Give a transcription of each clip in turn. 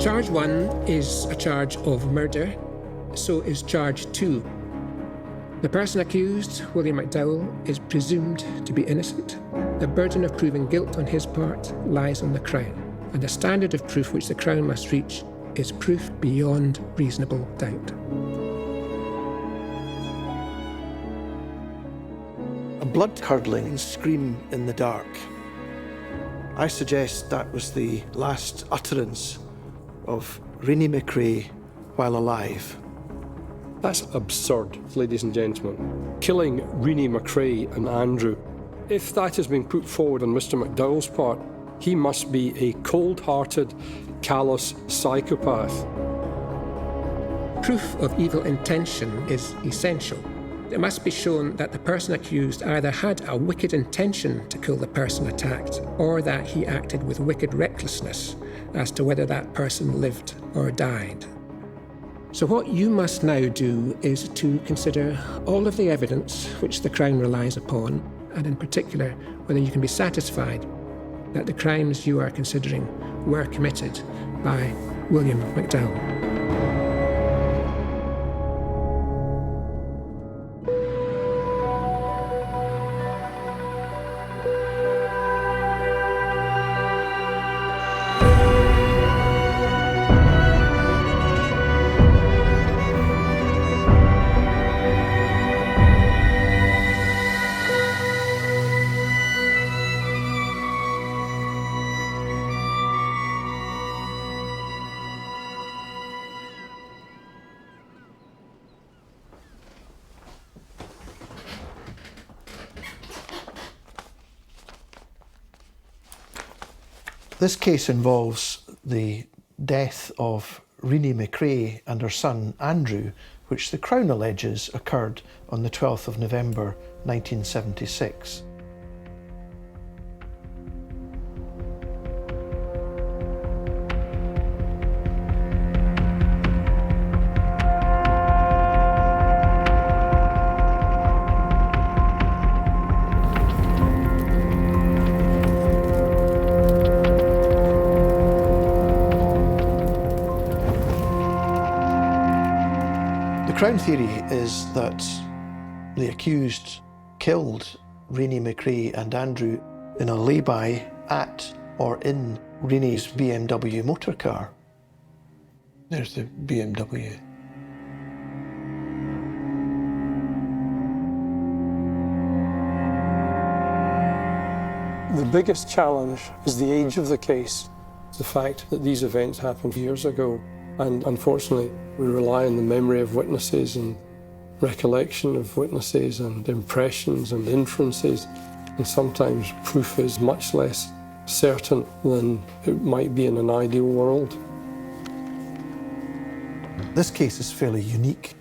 Charge 1 is a charge of murder, so is charge 2. The person accused, William McDowell, is presumed to be innocent. The burden of proving guilt on his part lies on the Crown, and the standard of proof which the Crown must reach is proof beyond reasonable doubt. A blood-curdling scream in the dark. I suggest that was the last utterance of Renee McCrae while alive. That's absurd, ladies and gentlemen. Killing Renee McCrae and Andrew. If that has been put forward on Mr. McDowell's part, he must be a cold-hearted, callous psychopath. Proof of evil intention is essential. It must be shown that the person accused either had a wicked intention to kill the person attacked, or that he acted with wicked recklessness as to whether that person lived or died. So what you must now do is to consider all of the evidence which the Crown relies upon, and in particular, whether you can be satisfied that the crimes you are considering were committed by William McDowell. This case involves the death of Renee McCrae and her son Andrew, which the Crown alleges occurred on the 12th of November 1976. The Crown theory is that the accused killed Renee McCrae and Andrew in a layby at or in Renee's BMW motor car. There's the BMW. The biggest challenge is the age of the case. The fact that these events happened years ago, and unfortunately we rely on the memory of witnesses and recollection of witnesses and impressions and inferences, and sometimes proof is much less certain than it might be in an ideal world. This case is fairly unique.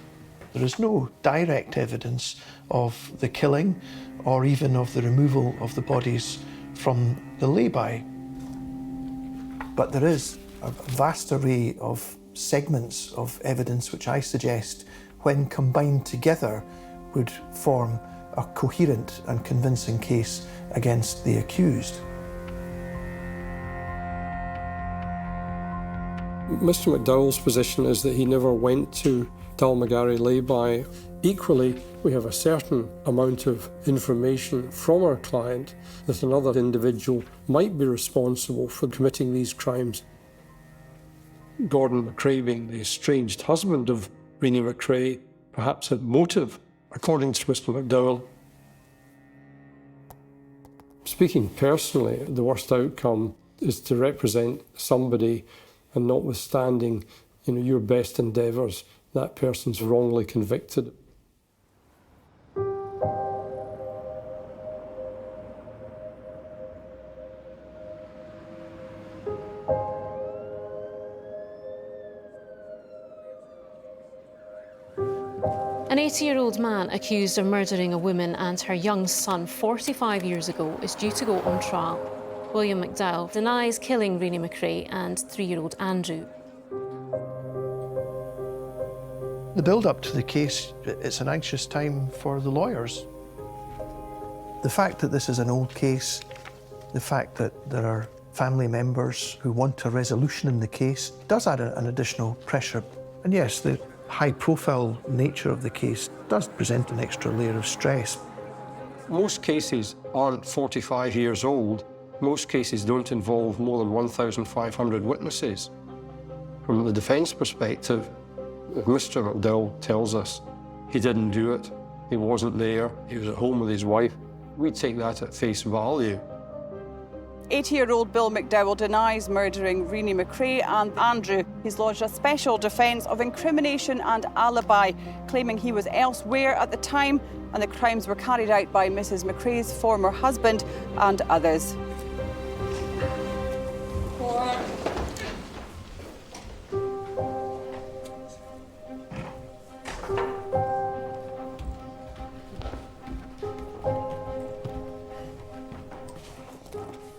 There is no direct evidence of the killing or even of the removal of the bodies from the layby. But there is a vast array of segments of evidence which I suggest, when combined together, would form a coherent and convincing case against the accused. Mr. McDowell's position is that he never went to Dalmagari Layby. Equally, we have a certain amount of information from our client that another individual might be responsible for committing these crimes. Gordon McCrae, being the estranged husband of Renee McCrae, perhaps had motive, according to Mr. McDowell. Speaking personally, the worst outcome is to represent somebody, and notwithstanding, your best endeavours, that person's wrongly convicted. An 80-year-old man accused of murdering a woman and her young son 45 years ago is due to go on trial. William McDowell denies killing Renee McCrae and 3-year-old Andrew. The build-up to the case, it's an anxious time for the lawyers. The fact that this is an old case, the fact that there are family members who want a resolution in the case does add an additional pressure. And yes, the high-profile nature of the case does present an extra layer of stress. Most cases aren't 45 years old. Most cases don't involve more than 1,500 witnesses. From the defence perspective, if Mr. McDow tells us he didn't do it, he wasn't there, he was at home with his wife, we take that at face value. 80-year-old Bill McDowell denies murdering Renee McCrae and Andrew. He's lodged a special defence of incrimination and alibi, claiming he was elsewhere at the time and the crimes were carried out by Mrs. McCrae's former husband and others.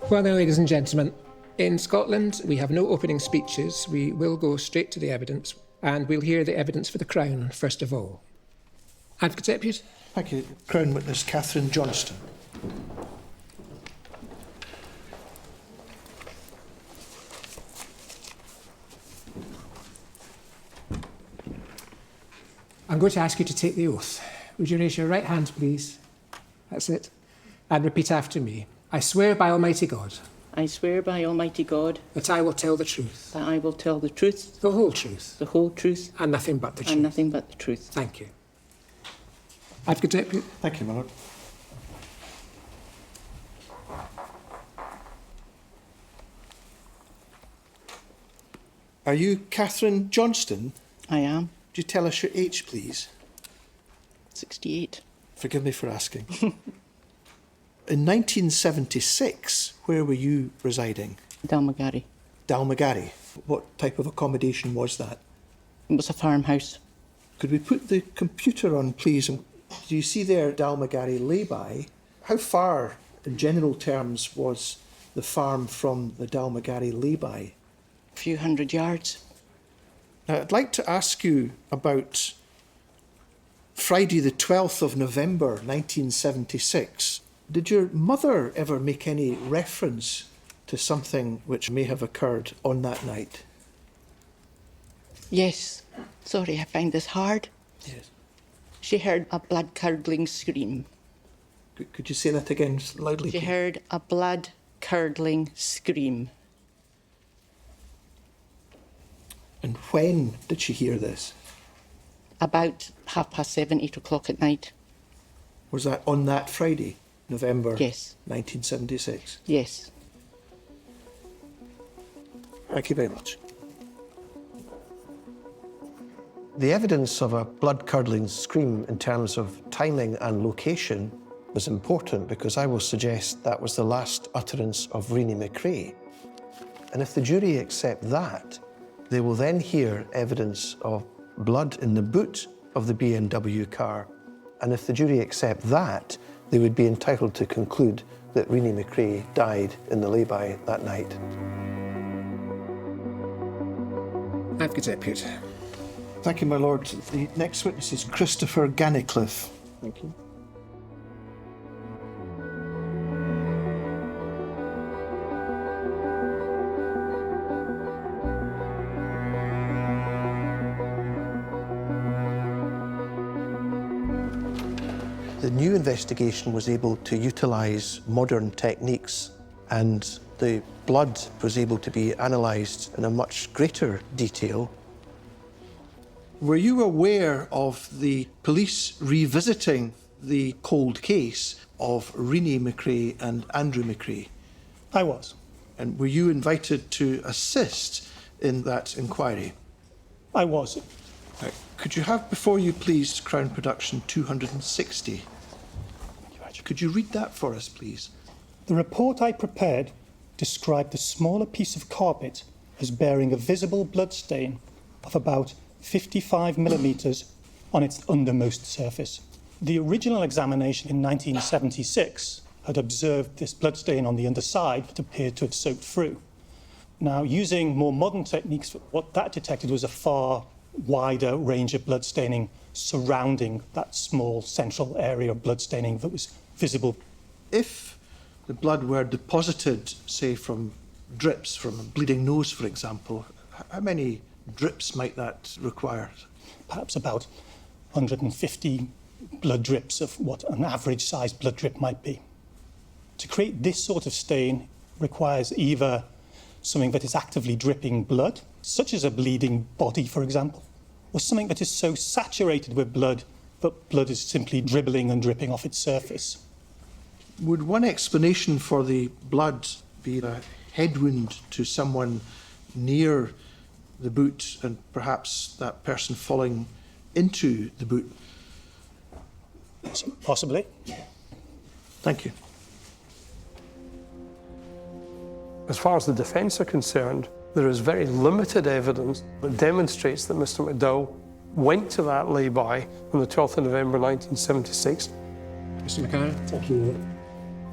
Well then, ladies and gentlemen, in Scotland we have no opening speeches. We will go straight to the evidence, and we'll hear the evidence for the Crown first of all. Advocate Depute. Thank you. Crown Witness Catherine Johnston. I'm going to ask you to take the oath. Would you raise your right hand, please? That's it. And repeat after me. I swear by Almighty God. I swear by Almighty God That I will tell the truth. that I will tell the truth, The whole truth. the whole truth, And nothing but the truth. and nothing but the truth. Thank you. Advocate Depute. Thank you, my lord. Are you Catherine Johnston? I am Would you tell us your age, please? 68. Forgive me for asking. In 1976, where were you residing? Dalmagari. Dalmagari. What type of accommodation was that? It was a farmhouse. Could we put the computer on, please? And do you see there Dalmagari Layby? How far, in general terms, was the farm from the Dalmagari Layby? A few hundred yards. Now, I'd like to ask you about Friday the 12th of November 1976. Did your mother ever make any reference to something which may have occurred on that night? Yes. Sorry, I find this hard. Yes. She heard a blood-curdling scream. Could you say that again loudly? She please? heard a blood-curdling scream. And when did she hear this? About 7:30, 8 o'clock at night. Was that on that Friday, November Yes. 1976? Yes. Thank you very much. The evidence of a blood-curdling scream in terms of timing and location was important because I will suggest that was the last utterance of Renee McCrae. And if the jury accept that, they will then hear evidence of blood in the boot of the BMW car. And if the jury accept that, they would be entitled to conclude that Renee McCrae died in the lay-by that night. Advocate Depute. Thank you, my lord. The next witness is Christopher Gannicliffe. Thank you. The new investigation was able to utilise modern techniques, and the blood was able to be analysed in a much greater detail. Were you aware of the police revisiting the cold case of Renee McCrae and Andrew McCrae? I was. And were you invited to assist in that inquiry? I was. Could you have before you, please, Crown Production 260? Could you read that for us, please? The report I prepared described a smaller piece of carpet as bearing a visible bloodstain of about 55 millimetres on its undermost surface. The original examination in 1976 had observed this bloodstain on the underside that appeared to have soaked through. Now, using more modern techniques, what that detected was a far wider range of bloodstaining surrounding that small central area of bloodstaining that was visible. If the blood were deposited, say, from drips from a bleeding nose, for example, how many drips might that require? Perhaps about 150 blood drips of what an average-sized blood drip might be. To create this sort of stain requires either something that is actively dripping blood, such as a bleeding body, for example, or something that is so saturated with blood that blood is simply dribbling and dripping off its surface. Would one explanation for the blood be a head wound to someone near the boot and perhaps that person falling into the boot? Possibly. Thank you. As far as the defence are concerned, there is very limited evidence that demonstrates that Mr. McDow went to that lay-by on the 12th of November 1976. Mr. McCarran? Thank you.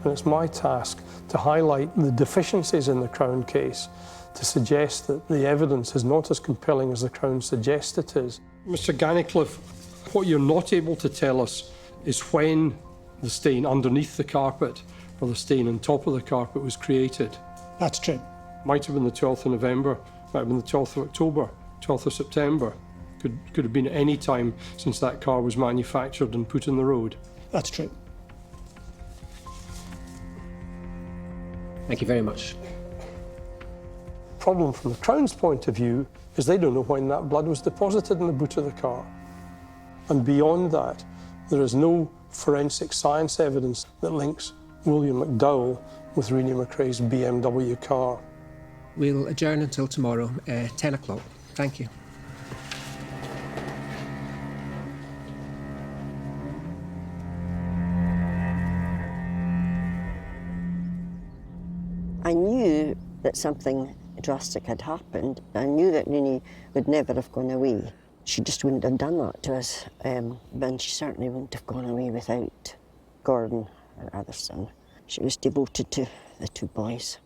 And it's my task to highlight the deficiencies in the Crown case to suggest that the evidence is not as compelling as the Crown suggests it is. Mr. Gannicliffe, what you're not able to tell us is when the stain underneath the carpet or the stain on top of the carpet was created. That's true. Might have been the 12th of November, might have been the 12th of October, 12th of September. Could have been at any time since that car was manufactured and put on the road. That's true. Thank you very much. The problem from the Crown's point of view is they don't know when that blood was deposited in the boot of the car. And beyond that, there is no forensic science evidence that links William McDowell with Renee McCrae's BMW car. We'll adjourn until tomorrow, 10 o'clock. Thank you. I knew that something drastic had happened. I knew that Renee would never have gone away. She just wouldn't have done that to us. And she certainly wouldn't have gone away without Gordon, her other son. She was devoted to the two boys.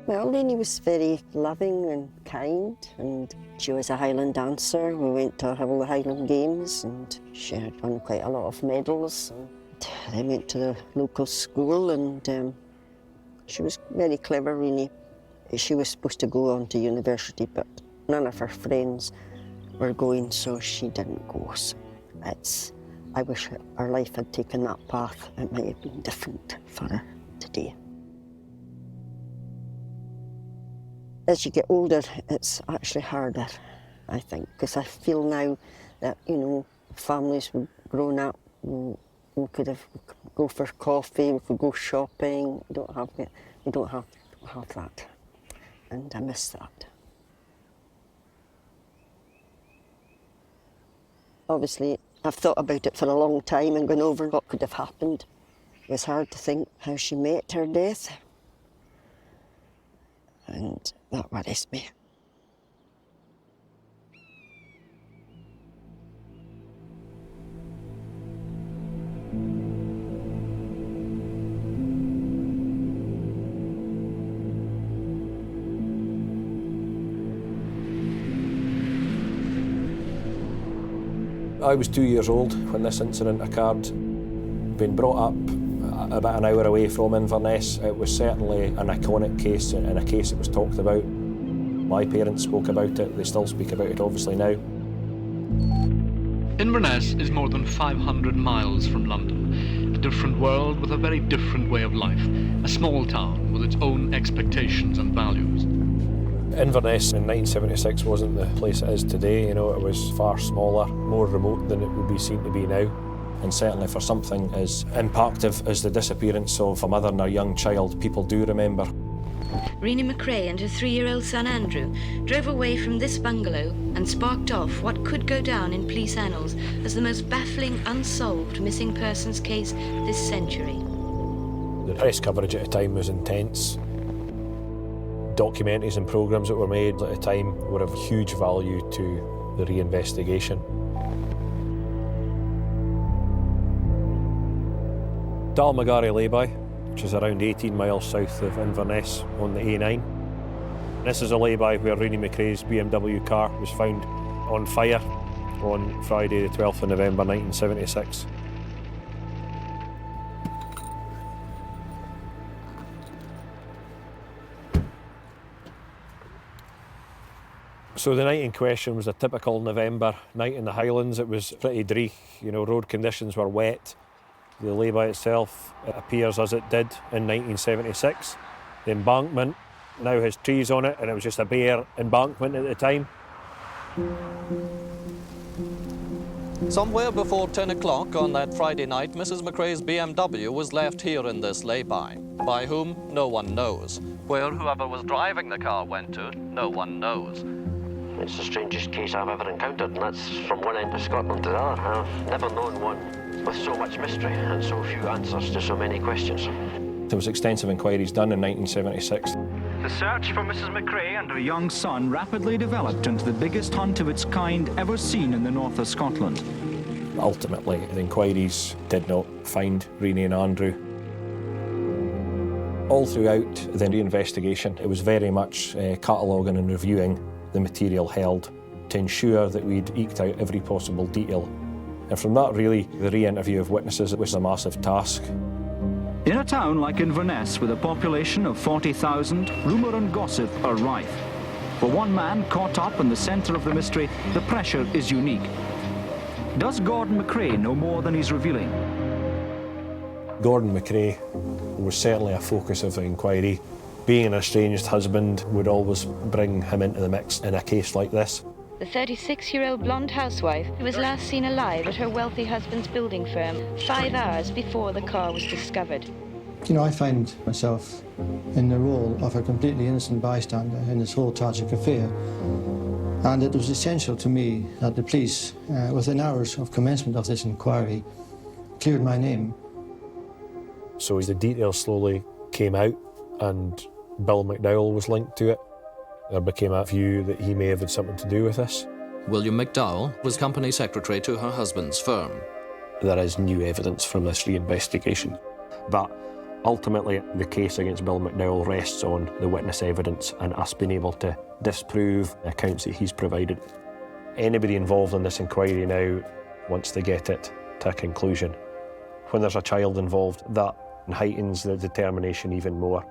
Well, Renee was very loving and kind, and she was a Highland dancer. We went to all the Highland Games, and she had won quite a lot of medals. And they went to the local school, and she was very clever, Renee. She was supposed to go on to university, but none of her friends were going, so she didn't go. So I wish her life had taken that path. It might have been different for her today. As you get older, it's actually harder, I think, because I feel now that, you know, families were grown up, we could go for coffee, we could go shopping. We don't have that, and I miss that. Obviously, I've thought about it for a long time and gone over what could have happened. It was hard to think how she met her death, and that worries me. I was 2 years old when this incident occurred. Being brought up about an hour away from Inverness, it was certainly an iconic case and a case that was talked about. My parents spoke about it, they still speak about it obviously now. Inverness is more than 500 miles from London, a different world with a very different way of life, a small town with its own expectations and values. Inverness in 1976 wasn't the place it is today, you know, it was far smaller, more remote than it would be seen to be now. And certainly for something as impactful as the disappearance of a mother and a young child, people do remember. Renee McCrae and her 3-year-old son Andrew drove away from this bungalow and sparked off what could go down in police annals as the most baffling, unsolved missing persons case this century. The press coverage at the time was intense. Documentaries and programmes that were made at the time were of huge value to the reinvestigation. Dalmagari Layby, which is around 18 miles south of Inverness on the A9. This is a lay-by where Renee McCrae's BMW car was found on fire on Friday the 12th of November 1976. So the night in question was a typical November night in the Highlands. It was pretty dreich, road conditions were wet. The Layby itself, it appears as it did in 1976. The embankment now has trees on it, and it was just a bare embankment at the time. Somewhere before 10 o'clock on that Friday night, Mrs. McCrae's BMW was left here in this lay-by. By whom, no one knows. Where whoever was driving the car went to, no one knows. It's the strangest case I've ever encountered, and that's from one end of Scotland to the other. I've never known one with so much mystery and so few answers to so many questions. There was extensive inquiries done in 1976. The search for Mrs. McCrae and her young son rapidly developed into the biggest hunt of its kind ever seen in the north of Scotland. Ultimately, the inquiries did not find Reinie and Andrew. All throughout the reinvestigation, it was very much cataloguing and reviewing the material held to ensure that we'd eked out every possible detail. And from that, really, the re-interview of witnesses was a massive task. In a town like Inverness, with a population of 40,000, rumour and gossip are rife. For one man caught up in the centre of the mystery, the pressure is unique. Does Gordon McCrae know more than he's revealing? Gordon McCrae was certainly a focus of the inquiry. Being an estranged husband would always bring him into the mix in a case like this. The 36-year-old blonde housewife who was last seen alive at her wealthy husband's building firm 5 hours before the car was discovered. I find myself in the role of a completely innocent bystander in this whole tragic affair. And it was essential to me that the police, within hours of commencement of this inquiry, cleared my name. So as the details slowly came out and Bill McDowell was linked to it, there became a view that he may have had something to do with this. William McDowell was company secretary to her husband's firm. There is new evidence from this reinvestigation, but ultimately the case against Bill McDowell rests on the witness evidence and us being able to disprove the accounts that he's provided. Anybody involved in this inquiry now wants to get it to a conclusion. When there's a child involved, that heightens the determination even more.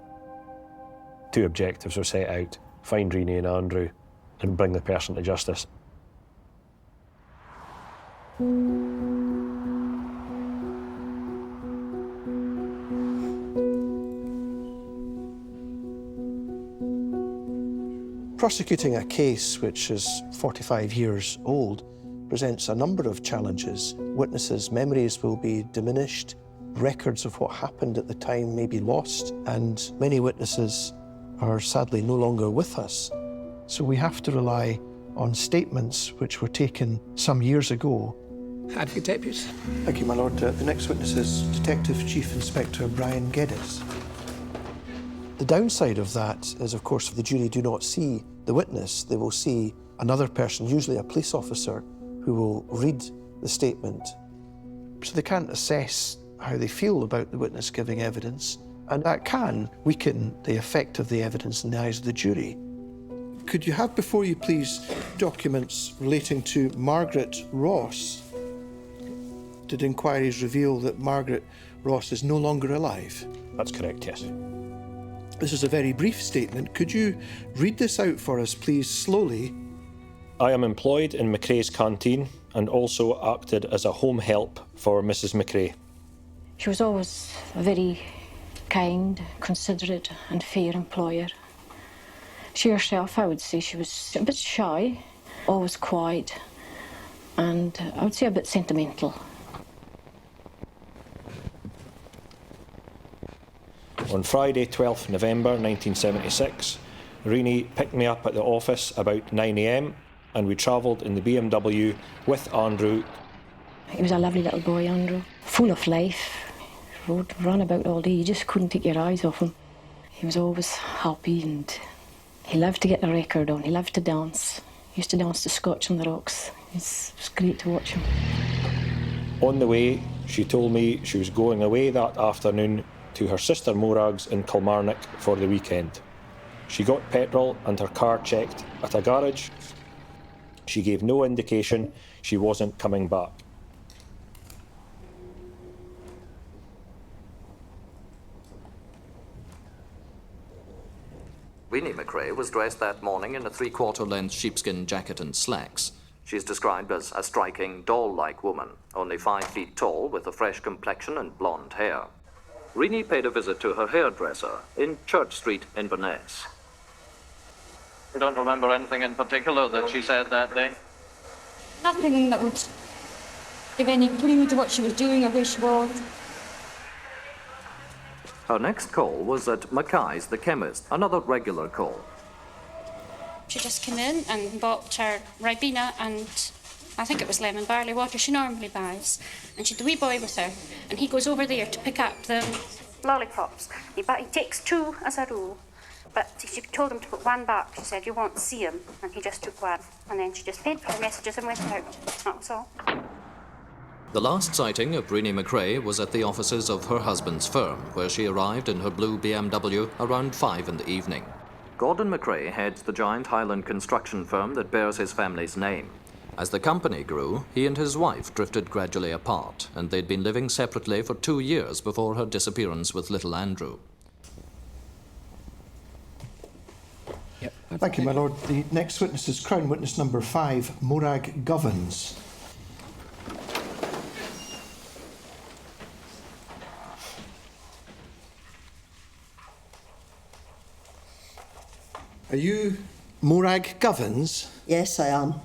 Two objectives were set out: find Reinie and Andrew and bring the person to justice. Prosecuting a case which is 45 years old presents a number of challenges. Witnesses' memories will be diminished, records of what happened at the time may be lost, and many witnesses are sadly no longer with us. So we have to rely on statements which were taken some years ago. Advocate Deputy. Thank you, my lord. The next witness is Detective Chief Inspector Brian Geddes. The downside of that is, of course, if the jury do not see the witness, they will see another person, usually a police officer, who will read the statement. So they can't assess how they feel about the witness giving evidence, and that can weaken the effect of the evidence in the eyes of the jury. Could you have before you, please, documents relating to Margaret Ross? Did inquiries reveal that Margaret Ross is no longer alive? That's correct, yes. This is a very brief statement. Could you read this out for us, please, slowly? I am employed in McCrae's canteen and also acted as a home help for Mrs. McCrae. She was always a very kind, considerate and fair employer. She herself, I would say, she was a bit shy, always quiet, and I would say a bit sentimental. On Friday, 12th November 1976, Reinie picked me up at the office about 9 a.m. and we travelled in the BMW with Andrew. He was a lovely little boy, Andrew, full of life. Ran about all day, you just couldn't take your eyes off him. He was always happy and he loved to get the record on, he loved to dance. He used to dance to Scotch on the Rocks. It was great to watch him. On the way, she told me she was going away that afternoon to her sister Morag's in Kilmarnock for the weekend. She got petrol and her car checked at a garage. She gave no indication she wasn't coming back. Renee McCrae was dressed that morning in a three-quarter-length sheepskin jacket and slacks. She's described as a striking, doll-like woman, only 5 feet tall, with a fresh complexion and blonde hair. Reinie paid a visit to her hairdresser in Church Street, Inverness. You don't remember anything in particular that she said that day? Nothing that would give any clue to what she was doing or where she was. Her next call was at Mackay's the chemist, another regular call. She just came in and bought her Ribena and I think it was lemon barley water she normally buys. And she had the wee boy with her and he goes over there to pick up the lollipops. He takes 2 as a rule. But she told him to put 1 back. She said, you won't see him. And he just took 1. And then she just paid for her messages and went out. That was all. The last sighting of Renee McCrae was at the offices of her husband's firm, where she arrived in her blue BMW around 5 in the evening. Gordon McCrae heads the giant Highland construction firm that bears his family's name. As the company grew, he and his wife drifted gradually apart, and they'd been living separately for 2 years before her disappearance with little Andrew. Thank you, my lord. The next witness is Crown Witness number 5, Morag Govans. Are you Morag Govans? Yes, I am.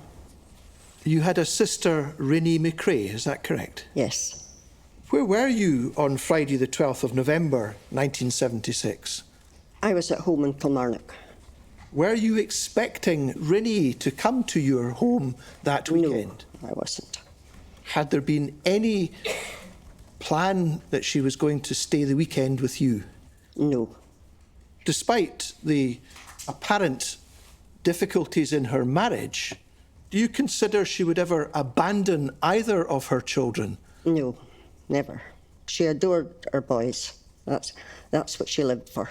You had a sister, Renee McCrae, is that correct? Yes. Where were you on Friday the 12th of November, 1976? I was at home in Kilmarnock. Were you expecting Renee to come to your home that weekend? No, I wasn't. Had there been any plan that she was going to stay the weekend with you? No. Despite the apparent difficulties in her marriage, do you consider she would ever abandon either of her children? No, never. She adored her boys. That's what she lived for.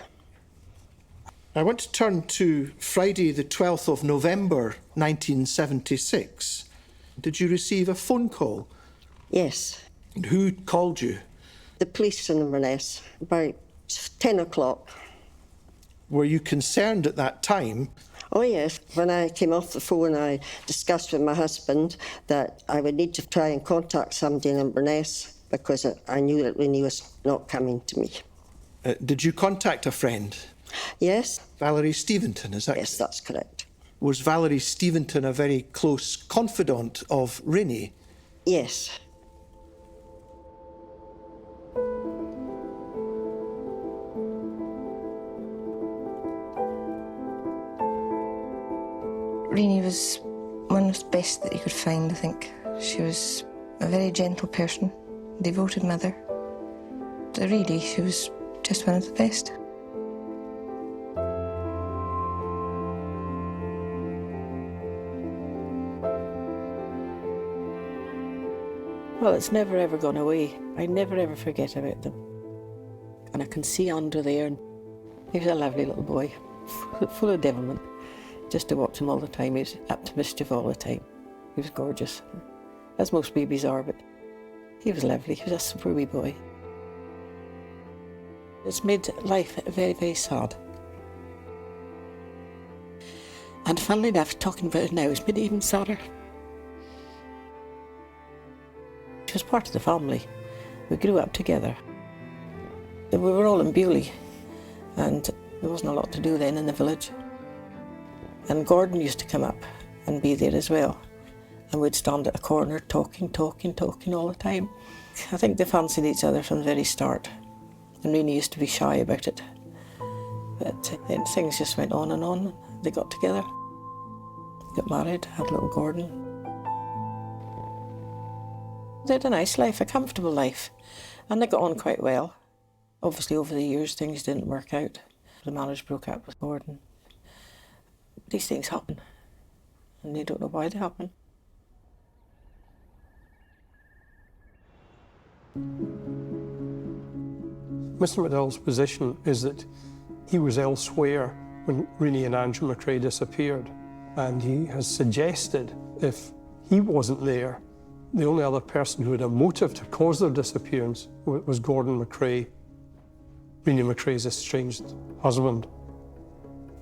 I want to turn to Friday the 12th of November 1976. Did you receive a phone call? Yes. And who called you? The police in Inverness, about 10 o'clock. Were you concerned at that time? Oh yes. When I came off the phone, I discussed with my husband that I would need to try and contact somebody in Inverness because I knew that Renee was not coming to me. Did you contact a friend? Yes. Valerie Steventon, is that Yes, that's correct. Was Valerie Steventon a very close confidant of Renee? Yes. Renee was one of the best that you could find, I think. She was a very gentle person, devoted mother. Really, she was just one of the best. Well, it's never ever gone away. I never ever forget about them. And I can see Andrew there, and he was a lovely little boy, full of devilment. Just to watch him all the time, he was up to mischief all the time. He was gorgeous, as most babies are, but he was lovely. He was a super wee boy. It's made life very, very sad. And funnily enough, talking about it now has made it even sadder. She was part of the family. We grew up together. We were all in Bewley, and there wasn't a lot to do then in the village. And Gordon used to come up and be there as well. And we'd stand at a corner talking all the time. I think they fancied each other from the very start. And Renee used to be shy about it. But then things just went on and on. They got together, got married, had little Gordon. They had a nice life, a comfortable life. And they got on quite well. Obviously, over the years, things didn't work out. The marriage broke up with Gordon. These things happen, and they don't know why they happen. Mr. McDowell's position is that he was elsewhere when Renee and Andrew McCrae disappeared. And he has suggested if he wasn't there, the only other person who had a motive to cause their disappearance was Gordon McCrae, Renee McCrae's estranged husband.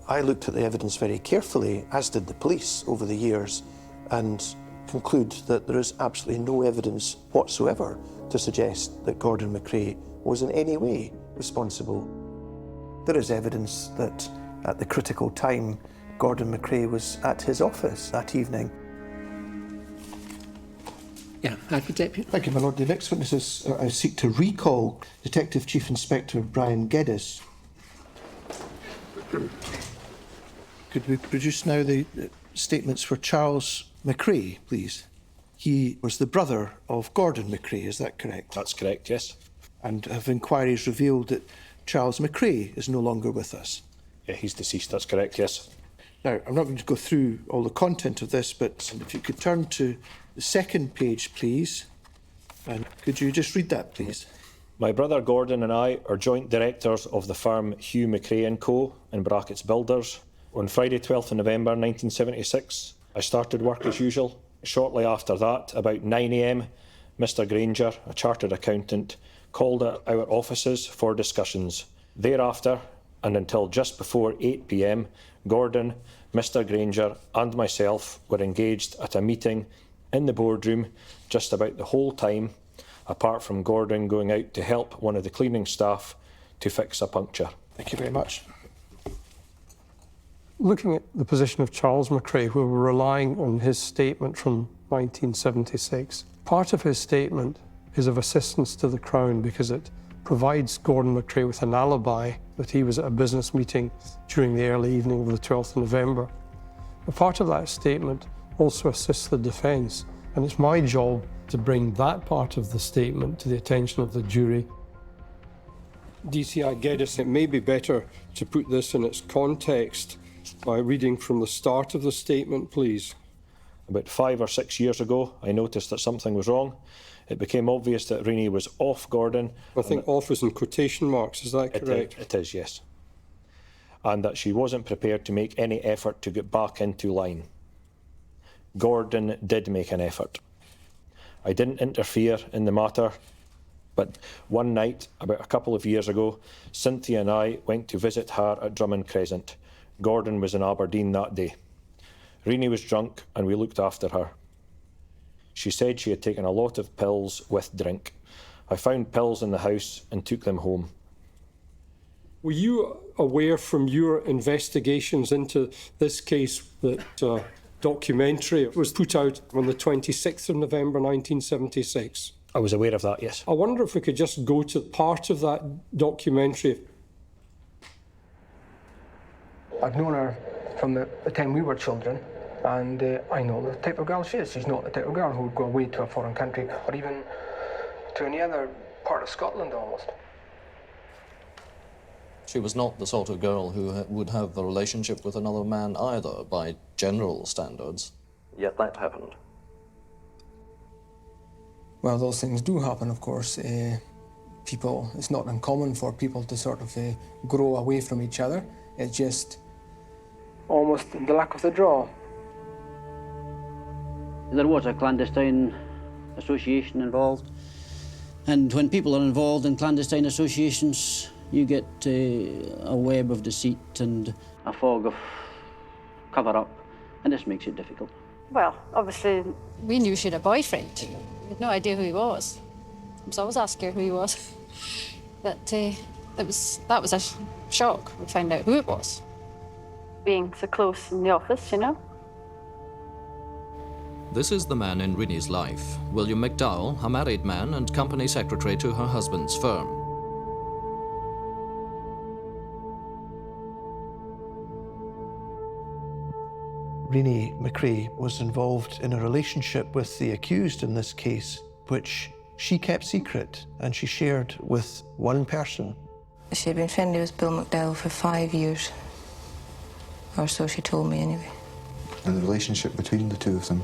I looked at the evidence very carefully, as did the police over the years, and conclude that there is absolutely no evidence whatsoever to suggest that Gordon McCrae was in any way responsible. There is evidence that at the critical time, Gordon McCrae was at his office that evening. Yeah, Deputy. Thank you, my lord. The next witnesses I seek to recall Detective Chief Inspector Brian Geddes. Could we produce now the statements for Charles McCrae, please? He was the brother of Gordon McCrae, is that correct? That's correct, yes. And have inquiries revealed that Charles McCrae is no longer with us? Yeah, he's deceased, that's correct, yes. Now, I'm not going to go through all the content of this, but if you could turn to the second page, please. And could you just read that, please? My brother Gordon and I are joint directors of the firm Hugh McCrae & Co, in brackets Builders. On Friday 12th of November 1976, I started work as usual. Shortly after that, about 9 AM, Mr Granger, a chartered accountant, called at our offices for discussions. Thereafter, and until just before 8 PM, Gordon, Mr Granger and myself were engaged at a meeting in the boardroom just about the whole time, apart from Gordon going out to help one of the cleaning staff to fix a puncture. Thank you very much. Looking at the position of Charles McCrae, where we're relying on his statement from 1976, part of his statement is of assistance to the Crown because it provides Gordon McCrae with an alibi that he was at a business meeting during the early evening of the 12th of November. A part of that statement also assists the defence, and it's my job to bring that part of the statement to the attention of the jury. DCI Geddes, it may be better to put this in its context by reading from the start of the statement, please. About 5 or 6 years ago, I noticed that something was wrong. It became obvious that Reinie was off Gordon. I think off is in quotation marks, is that correct? It is, yes. And that she wasn't prepared to make any effort to get back into line. Gordon did make an effort. I didn't interfere in the matter, but one night, about a couple of years ago, Cynthia and I went to visit her at Drummond Crescent. Gordon was in Aberdeen that day. Reinie was drunk and we looked after her. She said she had taken a lot of pills with drink. I found pills in the house and took them home. Were you aware from your investigations into this case that documentary was put out on the 26th of November 1976? I was aware of that, yes. I wonder if we could just go to part of that documentary. I've known her from the time we were children, and I know the type of girl she is. She's not the type of girl who would go away to a foreign country or even to any other part of Scotland almost. She was not the sort of girl who would have a relationship with another man either, by general standards. Yet that happened. Well, those things do happen, of course. It's not uncommon for people to sort of grow away from each other. It's just almost the luck of the draw. There was a clandestine association involved, and when people are involved in clandestine associations, you get a web of deceit and a fog of cover-up, and this makes it difficult. Well, obviously, we knew she had a boyfriend. We had no idea who he was. I was always asking her who he was. But that was a shock. We found out who it was. Being so close in the office, you know. This is the man in Reinie's life, William McDow, a married man and company secretary to her husband's firm. Renee McCrae was involved in a relationship with the accused in this case, which she kept secret and she shared with one person. She had been friendly with Bill McDowell for 5 years, or so she told me anyway. And the relationship between the two of them?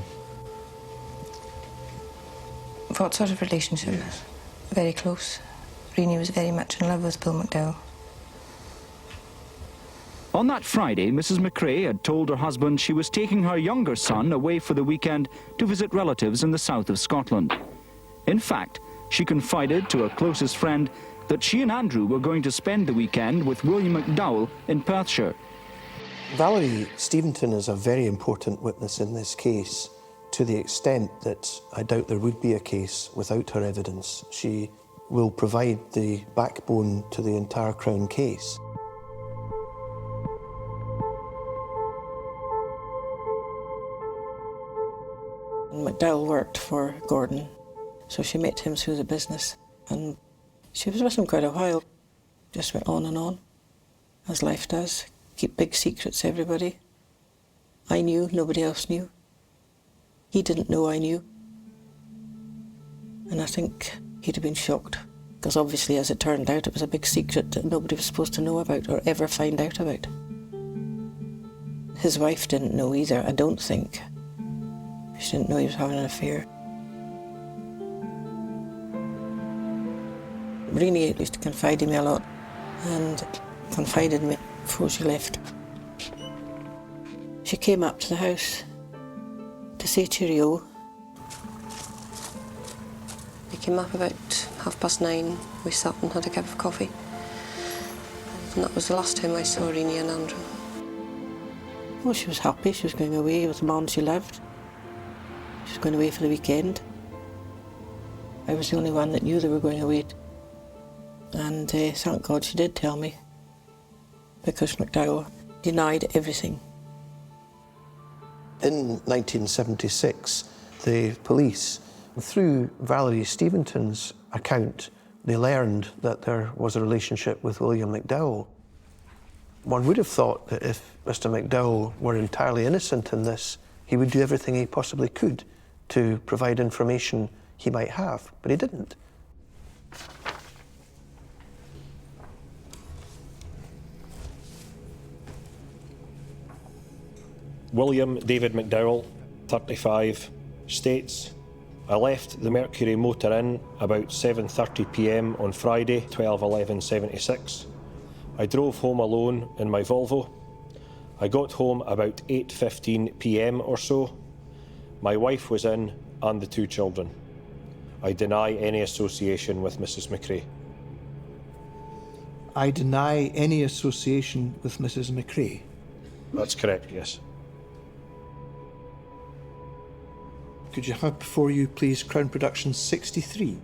What sort of relationship? Yes. Very close. Reinie was very much in love with Bill McDowell. On that Friday, Mrs. McCrae had told her husband she was taking her younger son away for the weekend to visit relatives in the south of Scotland. In fact, she confided to her closest friend that she and Andrew were going to spend the weekend with William McDowell in Perthshire. Valerie Steventon is a very important witness in this case, to the extent that I doubt there would be a case without her evidence. She will provide the backbone to the entire Crown case. McDowell worked for Gordon, so she met him through the business, and she was with him quite a while. Just went on and on, as life does. Keep big secrets, everybody. I knew, nobody else knew. He didn't know I knew. And I think he'd have been shocked, because obviously, as it turned out, it was a big secret that nobody was supposed to know about or ever find out about. His wife didn't know either, I don't think. She didn't know he was having an affair. Reinie used to confide in me a lot, and confided in me before she left. She came up to the house to say cheerio. He came up about 9:30. We sat and had a cup of coffee. And that was the last time I saw Reinie and Andrew. Well, she was happy. She was going away with the man she loved. She was going away for the weekend. I was the only one that knew they were going away. And thank God she did tell me, because McDowell denied everything. In 1976, the police, through Valerie Steventon's account, they learned that there was a relationship with William McDowell. One would have thought that if Mr. McDowell were entirely innocent in this, he would do everything he possibly could to provide information he might have, but he didn't. William David McDowell, 35, states, I left the Mercury Motor Inn about 7:30 p.m. on Friday, 12/11/76. I drove home alone in my Volvo. I got home about 8:15 p.m. or so. My wife was in and the two children. I deny any association with Mrs. McCrae. I deny any association with Mrs. McCrae. That's correct, yes. Could you have before you, please, Crown Production 63?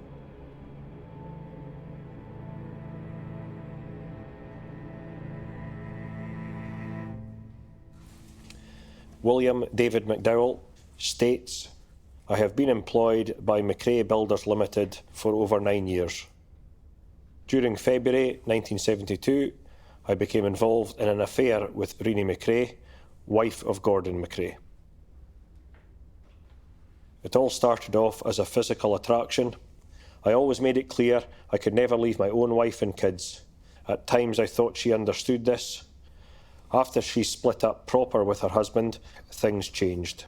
William David McDowell states, I have been employed by McCrae Builders Limited for over 9 years. During February 1972, I became involved in an affair with Renee McCrae, wife of Gordon McCrae. It all started off as a physical attraction. I always made it clear I could never leave my own wife and kids. At times I thought she understood this. After she split up proper with her husband, things changed.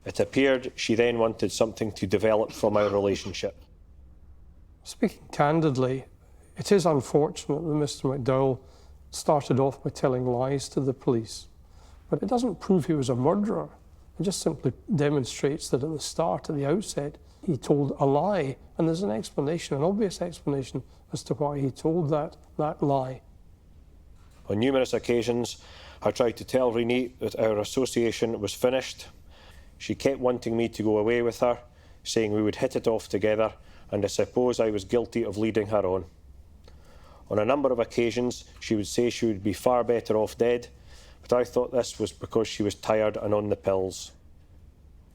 It appeared she then wanted something to develop from our relationship. Speaking candidly, it is unfortunate that Mr. McDowell started off by telling lies to the police, but it doesn't prove he was a murderer. It just simply demonstrates that at the start, at the outset, he told a lie, and there's an explanation, an obvious explanation as to why he told that lie. On numerous occasions, I tried to tell Renee that our association was finished. She kept wanting me to go away with her, saying we would hit it off together, and I suppose I was guilty of leading her on. On a number of occasions, she would say she would be far better off dead, but I thought this was because she was tired and on the pills.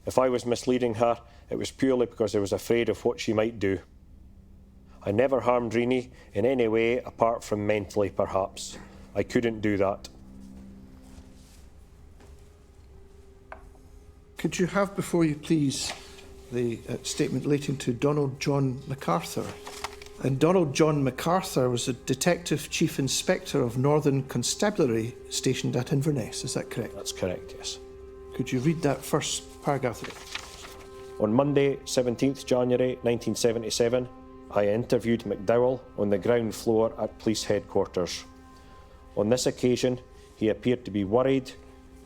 If I was misleading her, it was purely because I was afraid of what she might do. I never harmed Renee in any way apart from mentally, perhaps. I couldn't do that. Could you have before you, please, the statement relating to Donald John MacArthur? And Donald John MacArthur was a Detective Chief Inspector of Northern Constabulary stationed at Inverness, is that correct? That's correct, yes. Could you read that first paragraph? On Monday, 17th January 1977, I interviewed McDowell on the ground floor at police headquarters. On this occasion, he appeared to be worried,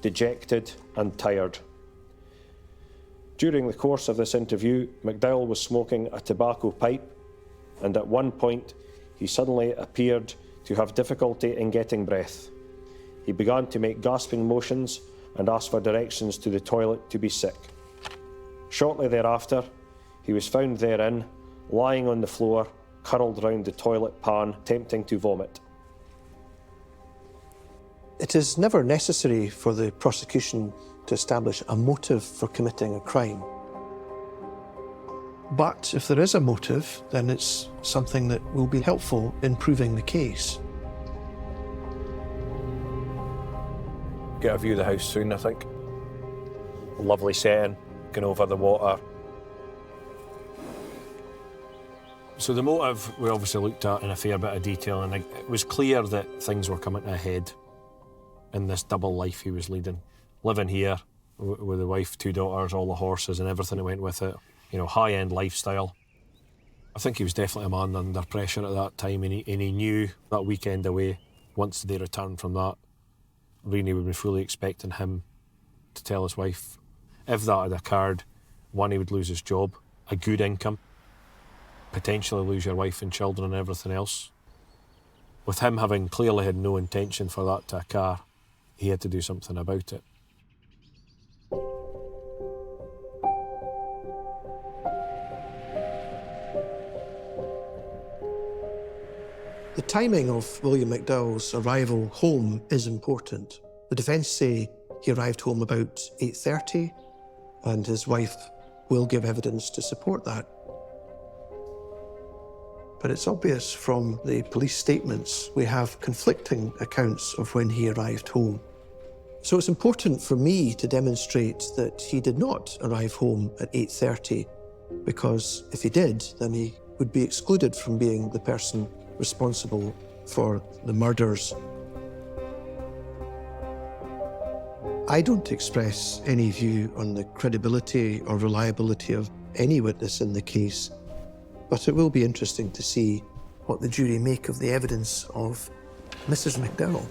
dejected and tired. During the course of this interview, McDowell was smoking a tobacco pipe, and at one point he suddenly appeared to have difficulty in getting breath. He began to make gasping motions and asked for directions to the toilet to be sick. Shortly thereafter, he was found therein, lying on the floor, curled round the toilet pan, attempting to vomit. It is never necessary for the prosecution to establish a motive for committing a crime. But if there is a motive, then it's something that will be helpful in proving the case. Get a view of the house soon, I think. Lovely setting, looking over the water. So the motive we obviously looked at in a fair bit of detail, and it was clear that things were coming to a head in this double life he was leading. Living here with a wife, 2 daughters, all the horses and everything that went with it. You know, high-end lifestyle. I think he was definitely a man under pressure at that time, and he knew that weekend away, once they returned from that, Reinie would be fully expecting him to tell his wife. If that had occurred, one, he would lose his job, a good income, potentially lose your wife and children and everything else. With him having clearly had no intention for that to occur, he had to do something about it. The timing of William McDowell's arrival home is important. The defence say he arrived home about 8:30, and his wife will give evidence to support that. But it's obvious from the police statements we have conflicting accounts of when he arrived home. So it's important for me to demonstrate that he did not arrive home at 8:30, because if he did, then he would be excluded from being the person responsible for the murders. I don't express any view on the credibility or reliability of any witness in the case, but it will be interesting to see what the jury make of the evidence of Mrs. McDowell.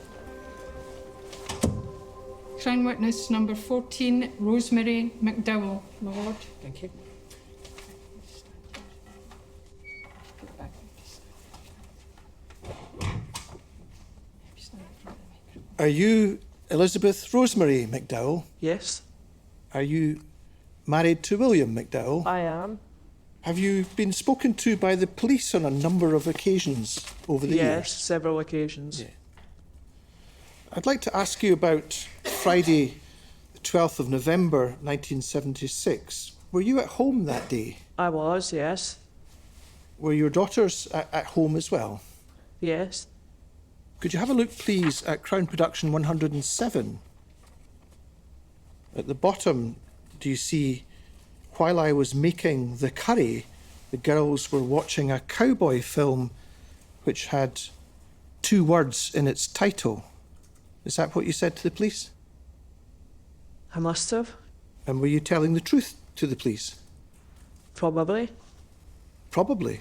Crown witness number 14, Rosemary McDowell, my lord. Thank you. Are you Elizabeth Rosemary McDowell? Yes. Are you married to William McDowell? I am. Have you been spoken to by the police on a number of occasions over the years? Yes, several occasions. Yeah. I'd like to ask you about Friday, the 12th of November, 1976. Were you at home that day? I was, yes. Were your daughters at home as well? Yes. Could you have a look, please, at Crown Production 107? At the bottom, do you see, while I was making the curry, the girls were watching a cowboy film which had 2 words in its title. Is that what you said to the police? I must have. And were you telling the truth to the police? Probably. Probably.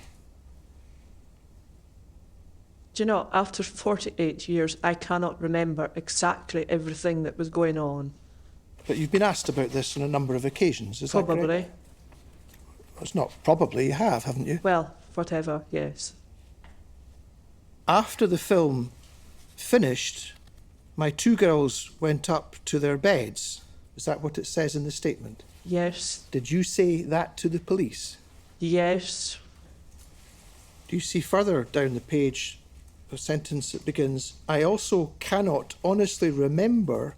Do you know, after 48 years, I cannot remember exactly everything that was going on. But you've been asked about this on a number of occasions, is that correct? Probably. Well, it's not probably, you have, haven't you? Well, whatever, yes. After the film finished, my 2 girls went up to their beds. Is that what it says in the statement? Yes. Did you say that to the police? Yes. Do you see further down the page a sentence that begins, I also cannot honestly remember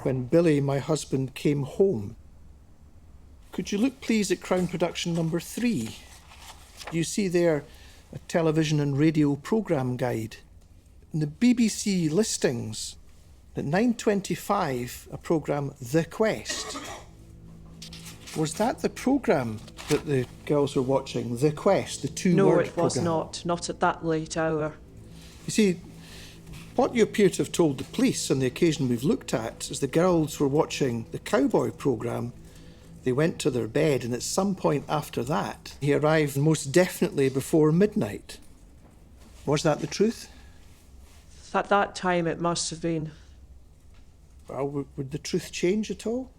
when Billy, my husband, came home. Could you look, please, at Crown Production number 3? Do you see there a television and radio programme guide? In the BBC listings, at 9:25, a programme, The Quest. Was that the programme that the girls were watching, The Quest, the 2-word No, programme? it was not at that late hour. You see, what you appear to have told the police on the occasion we've looked at is the girls were watching the cowboy programme, they went to their bed, and at some point after that, he arrived most definitely before midnight. Was that the truth? At that time, it must have been. Well, would the truth change at all?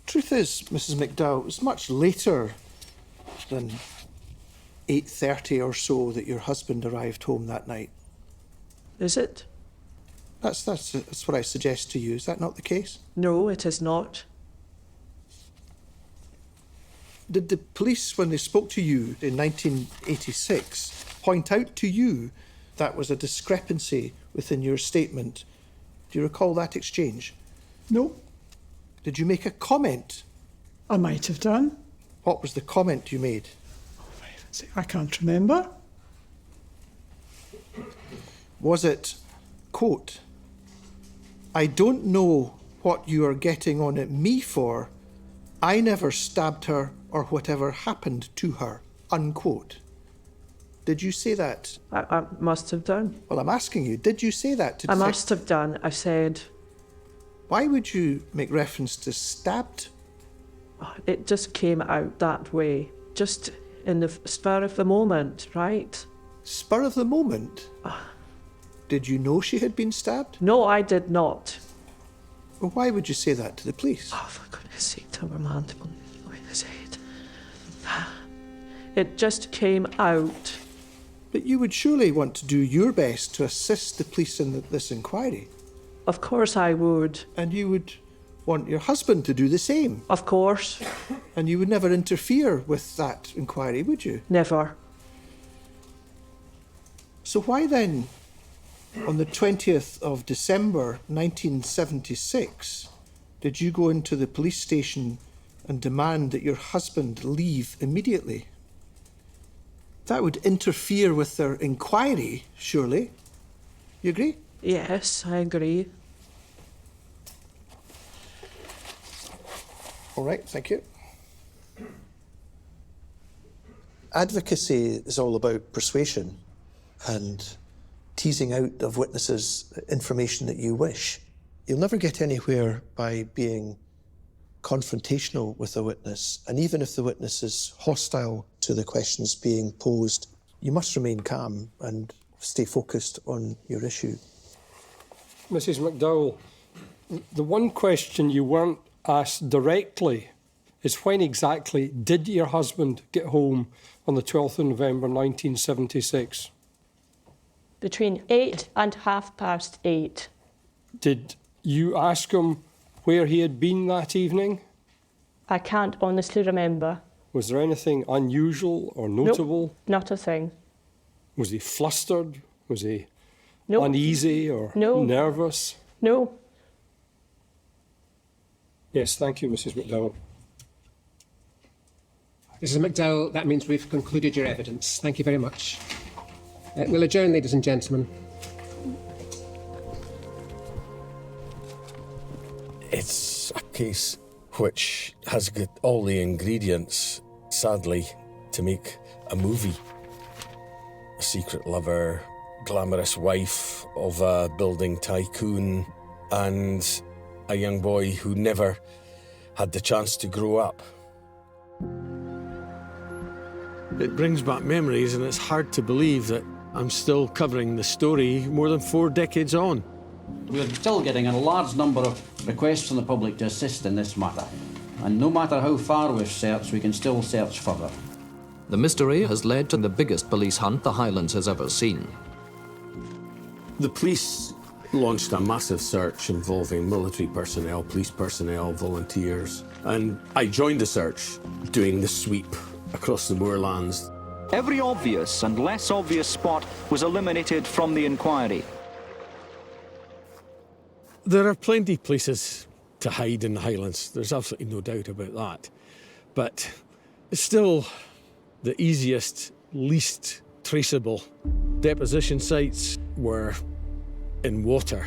Truth is, Mrs. McDow, it was much later than 8:30 or so that your husband arrived home that night. Is it? That's what I suggest to you. Is that not the case? No, it is not. Did the police, when they spoke to you in 1986, point out to you that was a discrepancy within your statement? Do you recall that exchange? No. Did you make a comment? I might have done. What was the comment you made? I can't remember. Was it, quote, "I don't know what you are getting on at me for. I never stabbed her or whatever happened to her," unquote. Did you say that? I must have done. Well, I'm asking you, did you say that to I must have done. I said... Why would you make reference to stabbed? It just came out that way. Just in the spur of the moment, right? Spur of the moment? Did you know she had been stabbed? No, I did not. Well, why would you say that to the police? Oh, for goodness sake, tell her man to say it. It just came out. But you would surely want to do your best to assist the police in this inquiry. Of course I would. And you would want your husband to do the same. Of course. And you would never interfere with that inquiry, would you? Never. So why then, on the 20th of December 1976, did you go into the police station and demand that your husband leave immediately? That would interfere with their inquiry, surely. You agree? Yes, I agree. All right, thank you. Advocacy is all about persuasion and teasing out of witnesses information that you wish. You'll never get anywhere by being confrontational with a witness, and even if the witness is hostile to the questions being posed, you must remain calm and stay focused on your issue. Mrs. McDowell, the one question you weren't asked directly is when exactly did your husband get home on the 12th of November 1976? Between 8 and 8:30. Did you ask him where he had been that evening? I can't honestly remember. Was there anything unusual or notable? Nope, not a thing. Was he flustered? Was he Nope. uneasy or nervous? No. Yes, thank you, Mrs. McDowell. Mrs. McDowell, that means we've concluded your evidence. Thank you very much. We'll adjourn, ladies and gentlemen. It's a case which has got all the ingredients, sadly, to make a movie. A secret lover, glamorous wife of a building tycoon, and a young boy who never had the chance to grow up. It brings back memories, and it's hard to believe that I'm still covering the story more than 4 decades on. We're still getting a large number of requests from the public to assist in this matter. And no matter how far we've searched, we can still search further. The mystery has led to the biggest police hunt the Highlands has ever seen. The police launched a massive search involving military personnel, police personnel, volunteers, and I joined the search, doing the sweep across the moorlands. Every obvious and less obvious spot was eliminated from the inquiry. There are plenty of places to hide in the Highlands, there's absolutely no doubt about that. But still, the easiest, least traceable deposition sites were in water.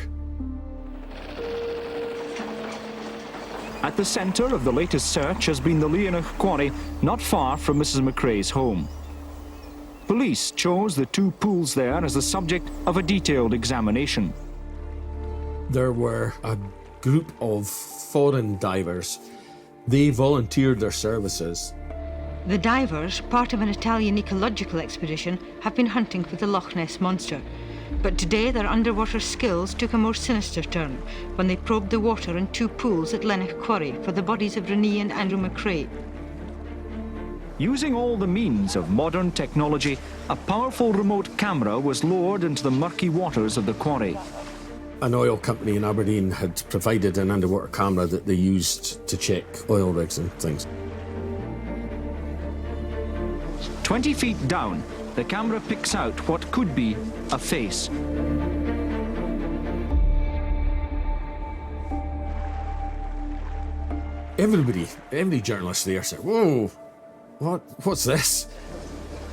At the centre of the latest search has been the Lena Quarry, not far from Mrs. McCrae's home. Police chose the 2 pools there as the subject of a detailed examination. There were a group of foreign divers. They volunteered their services. The divers, part of an Italian ecological expedition, have been hunting for the Loch Ness Monster. But today their underwater skills took a more sinister turn when they probed the water in 2 pools at Lena Quarry for the bodies of Renee and Andrew McCrae. Using all the means of modern technology, a powerful remote camera was lowered into the murky waters of the quarry. An oil company in Aberdeen had provided an underwater camera that they used to check oil rigs and things. 20 feet down, the camera picks out what could be a face. Every journalist there said, "Whoa, what's this?"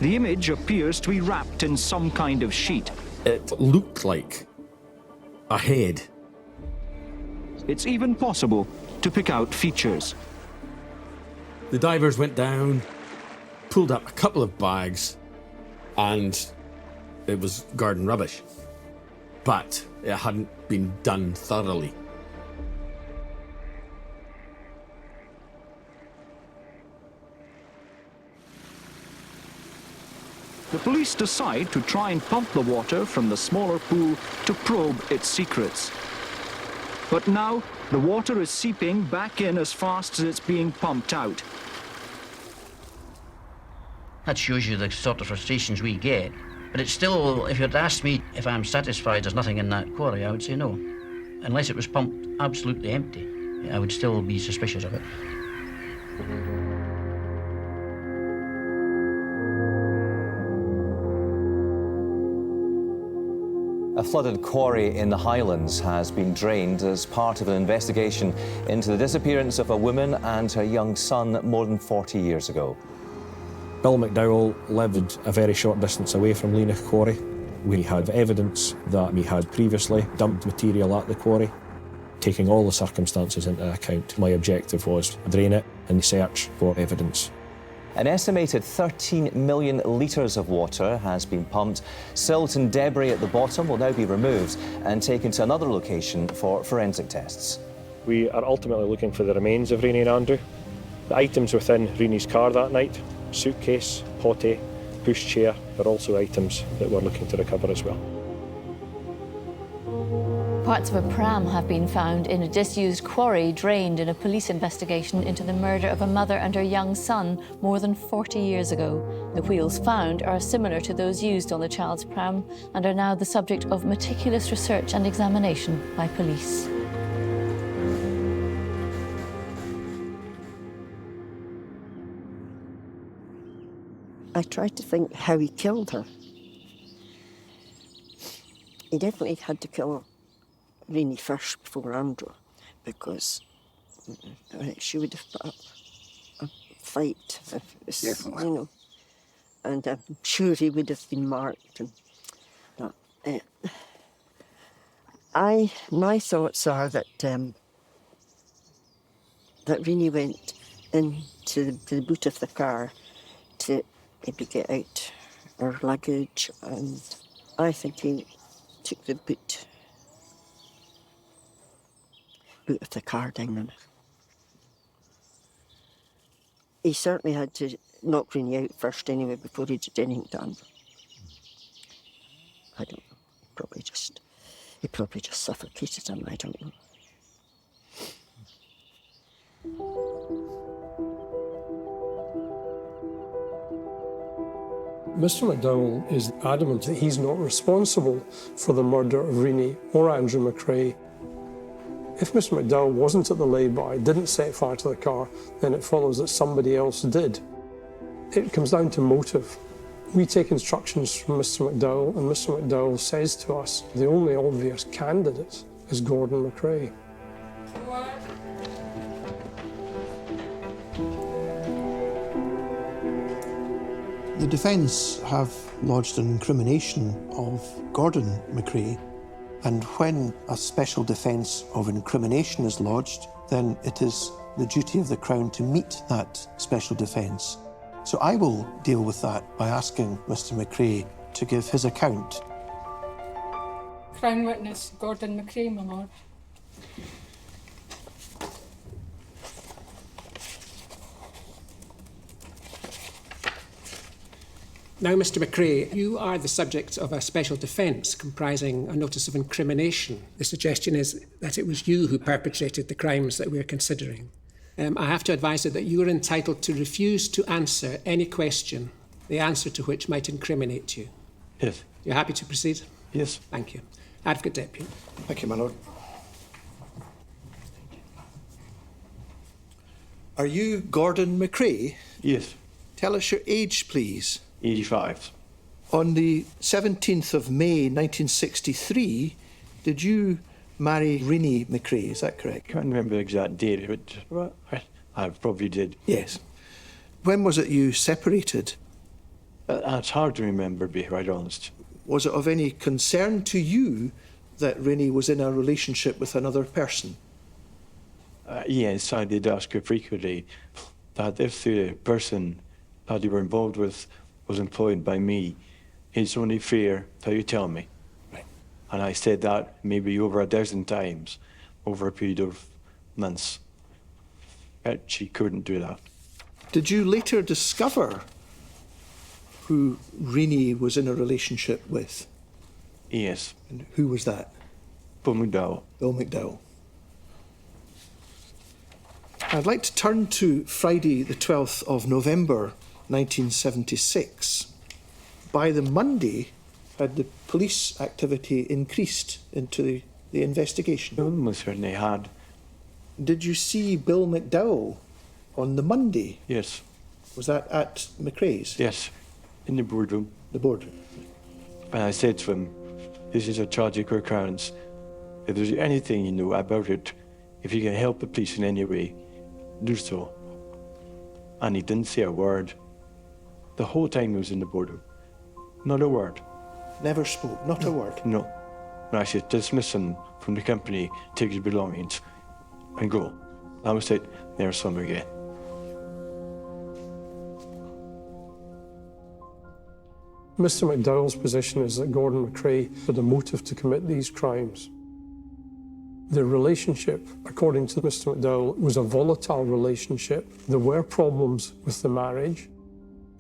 The image appears to be wrapped in some kind of sheet. It looked like a head. It's even possible to pick out features. The divers went down, pulled up a couple of bags, and it was garden rubbish. But it hadn't been done thoroughly. The police decide to try and pump the water from the smaller pool to probe its secrets. But now, the water is seeping back in as fast as it's being pumped out. That shows you the sort of frustrations we get. But it's still, if you'd asked me if I'm satisfied there's nothing in that quarry, I would say no. Unless it was pumped absolutely empty, I would still be suspicious of it. A flooded quarry in the Highlands has been drained as part of an investigation into the disappearance of a woman and her young son more than 40 years ago. Bill McDowell lived a very short distance away from Lena Quarry. We had evidence that we had previously dumped material at the quarry. Taking all the circumstances into account, my objective was to drain it and search for evidence. An estimated 13 million litres of water has been pumped. Silt and debris at the bottom will now be removed and taken to another location for forensic tests. We are ultimately looking for the remains of Reinie and Andrew. The items within Reinie's car that night, suitcase, potty, pushchair, are also items that we're looking to recover as well. Parts of a pram have been found in a disused quarry drained in a police investigation into the murder of a mother and her young son more than 40 years ago. The wheels found are similar to those used on the child's pram and are now the subject of meticulous research and examination by police. I tried to think how he killed her. He definitely had to kill Reinie first before Andrew, because she would have put up a fight, if it was, you know, and I'm sure he would have been marked. And my thoughts are that that Reinie went into the boot of the car to maybe get out her luggage, and I think he took the boot of the car down on it. He certainly had to knock Reinie out first anyway before he did anything to Andrew. I don't know. He probably just suffocated him, I don't know. Mr. McDowell is adamant that he's not responsible for the murder of Reinie or Andrew McCrae. If Mr. McDowell wasn't at the lay-by, didn't set fire to the car, then it follows that somebody else did. It comes down to motive. We take instructions from Mr. McDowell, and Mr. McDowell says to us, the only obvious candidate is Gordon McCrae. The defence have lodged an incrimination of Gordon McCrae, and when a special defence of incrimination is lodged, then it is the duty of the Crown to meet that special defence. So I will deal with that by asking Mr. McCrae to give his account. Crown witness Gordon McCrae, my lord. Now, Mr McCrae, you are the subject of a special defence comprising a notice of incrimination. The suggestion is that it was you who perpetrated the crimes that we're considering. I have to advise you that you are entitled to refuse to answer any question, the answer to which might incriminate you. Yes. You're happy to proceed? Yes. Thank you. Advocate Depute. Thank you, my lord. Are you Gordon McCrae? Yes. Tell us your age, please. 85. On the 17th of May 1963, did you marry Renee McCrae? Is that correct? I can't remember the exact date, but I probably did. Yes. When was it you separated? It's hard to remember, to be quite honest. Was it of any concern to you that Renee was in a relationship with another person? Yes, I did ask her frequently that if the person that you were involved with was employed by me, it's only fair that you tell me. Right. And I said that maybe over a dozen times over a period of months. But she couldn't do that. Did you later discover who Reinie was in a relationship with? Yes. And who was that? Bill McDow. Bill McDow. I'd like to turn to Friday the 12th of November 1976. By the Monday, had the police activity increased into the investigation? Almost certainly had. Did you see Bill McDowell on the Monday? Yes. Was that at McCrae's? Yes, in the boardroom. The boardroom. And I said to him, this is a tragic occurrence. If there's anything you know about it, if you can help the police in any way, do so. And he didn't say a word. The whole time he was in the boardroom. Not a word. Never spoke, not a word? No. And I said, dismiss him from the company, take his belongings, and go. I was it, there's some again. Mr McDowell's position is that Gordon McCrae had a motive to commit these crimes. The relationship, according to Mr McDowell, was a volatile relationship. There were problems with the marriage.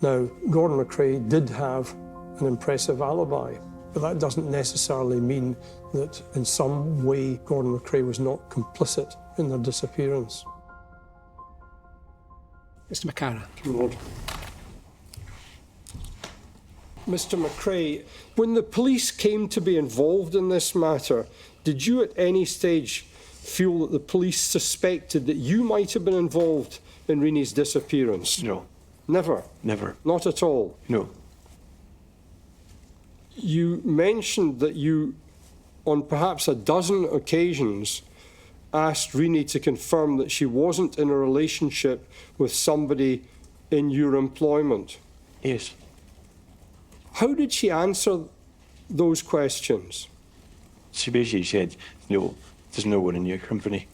Now, Gordon McCrae did have an impressive alibi, but that doesn't necessarily mean that in some way Gordon McCrae was not complicit in their disappearance. Mr McCarran. Lord. Mr McCrae, when the police came to be involved in this matter, did you at any stage feel that the police suspected that you might have been involved in Reinie's disappearance? No. Never? Never. Not at all? No. You mentioned that you, on perhaps a dozen occasions, asked Reinie to confirm that she wasn't in a relationship with somebody in your employment. Yes. How did she answer those questions? She basically said, no, there's no one in your company.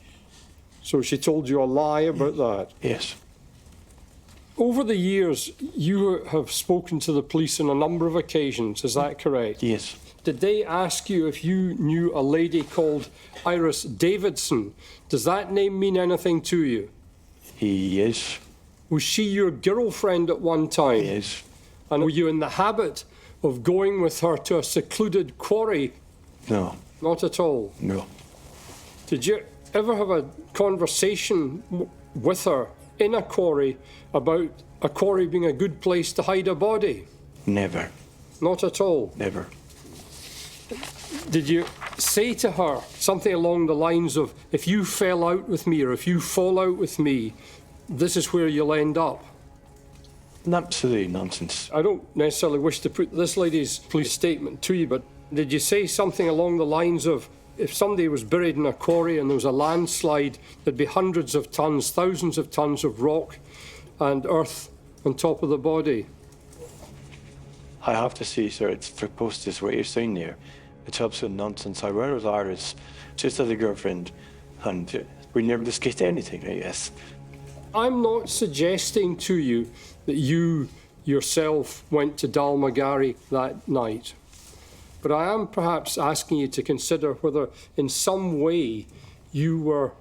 So she told you a lie about that? Yes. Over the years, you have spoken to the police on a number of occasions, is that correct? Yes. Did they ask you if you knew a lady called Iris Davidson? Does that name mean anything to you? Yes. Was she your girlfriend at one time? Yes. And were you in the habit of going with her to a secluded quarry? No. Not at all? No. Did you ever have a conversation with her in a quarry about a quarry being a good place to hide a body? Never. Not at all? Never. Did you say to her something along the lines of, if you fell out with me or if you fall out with me, this is where you'll end up? Absolutely nonsense. I don't necessarily wish to put this lady's police statement to you, but did you say something along the lines of, if somebody was buried in a quarry and there was a landslide, there'd be hundreds of tons, thousands of tons of rock and earth on top of the body? I have to say, sir, it's preposterous what you're saying there. It's absolute nonsense. I were with Iris, just as a girlfriend, and we never discussed anything like this. I'm not suggesting to you that you yourself went to Dalmagari that night, but I am perhaps asking you to consider whether in some way you were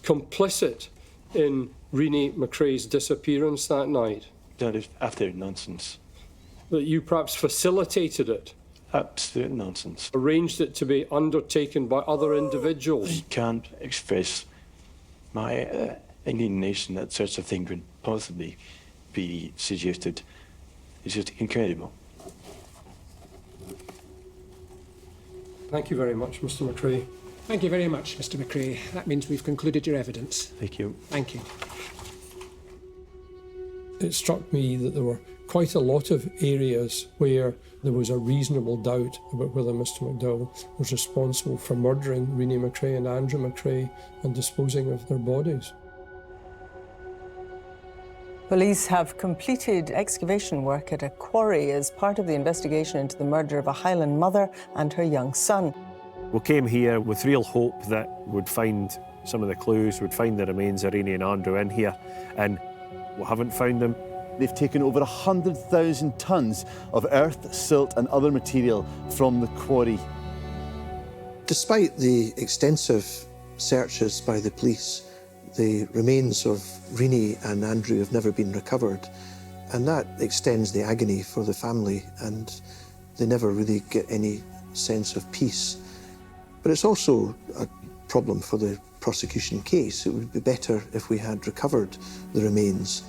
complicit in Renee McCrae's disappearance that night. That is absolute nonsense. that you perhaps facilitated it? Absolute nonsense. Arranged it to be undertaken by other individuals? I can't express my indignation that such a thing could possibly be suggested. It's just incredible. Thank you very much, Mr. McCrae. Thank you very much, Mr. McCrae. That means we've concluded your evidence. Thank you. Thank you. It struck me that there were quite a lot of areas where there was a reasonable doubt about whether Mr. McDowell was responsible for murdering Renee McCrae and Andrew McCrae and disposing of their bodies. Police have completed excavation work at a quarry as part of the investigation into the murder of a Highland mother and her young son. We came here with real hope that we'd find some of the clues, we'd find the remains of Reinie and Andrew in here, and we haven't found them. They've taken over 100,000 tonnes of earth, silt and other material from the quarry. Despite the extensive searches by the police, the remains of Reinie and Andrew have never been recovered, and that extends the agony for the family, and they never really get any sense of peace. But it's also a problem for the prosecution case. It would be better if we had recovered the remains.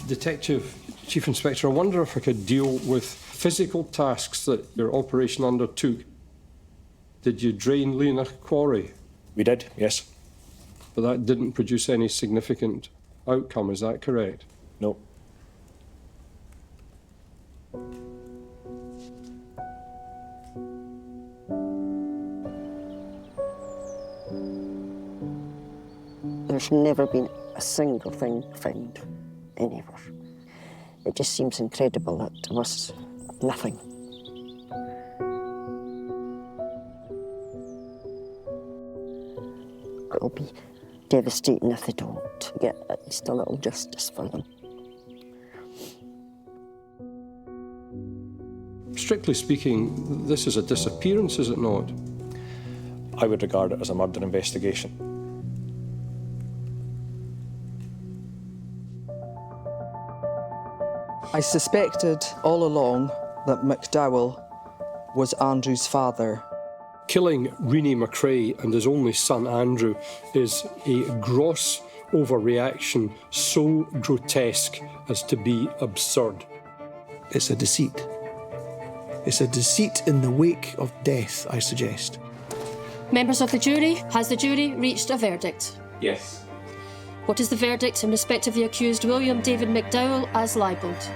Detective Chief Inspector, I wonder if I could deal with physical tasks that your operation undertook. Did you drain Lena Quarry? We did, yes. But that didn't produce any significant outcome, is that correct? No. There's never been a single thing found anywhere. It just seems incredible that there was nothing. It'll be devastating if they don't get at least a little justice for them. Strictly speaking, this is a disappearance, is it not? I would regard it as a murder investigation. I suspected all along that McDowell was Andrew's father. Killing Renee McCrae and his only son Andrew is a gross overreaction, so grotesque as to be absurd. It's a deceit. It's a deceit in the wake of death, I suggest. Members of the jury, has the jury reached a verdict? Yes. What is the verdict in respect of the accused William David McDowell as libelled?